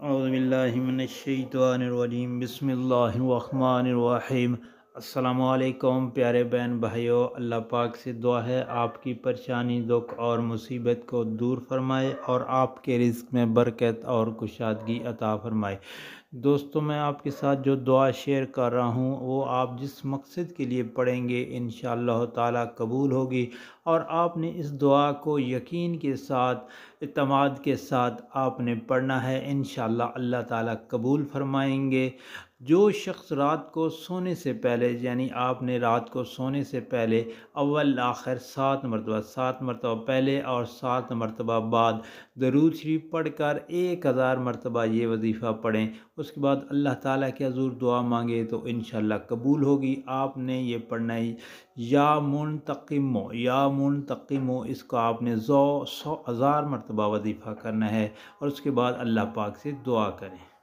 اعوذ باللہ من الشیطان الرجیم، بسم اللہ الرحمن الرحیم۔ السلام علیکم پیارے بہن بھائیوں، اللہ پاک سے دعا ہے آپ کی پریشانی، دکھ اور مصیبت کو دور فرمائے اور آپ کے رزق میں برکت اور کشادگی عطا فرمائے۔ دوستو، میں آپ کے ساتھ جو دعا شیئر کر رہا ہوں وہ آپ جس مقصد کے لیے پڑھیں گے انشاءاللہ تعالی قبول ہوگی، اور آپ نے اس دعا کو یقین کے ساتھ، اعتماد کے ساتھ آپ نے پڑھنا ہے، انشاءاللہ اللہ تعالیٰ قبول فرمائیں گے۔ جو شخص رات کو سونے سے پہلے، یعنی آپ نے رات کو سونے سے پہلے اول آخر 7 مرتبہ پہلے اور 7 مرتبہ بعد درود شریف پڑھ کر 1000 مرتبہ یہ وظیفہ پڑھیں، اس کے بعد اللہ تعالیٰ کے حضور دعا مانگے تو انشاءاللہ قبول ہوگی۔ آپ نے یہ پڑھنا ہے یا منتقمو، یا منتقمو، اس کو آپ نے 100,000 مرتبہ وظیفہ کرنا ہے، اور اس کے بعد اللہ پاک سے دعا کریں۔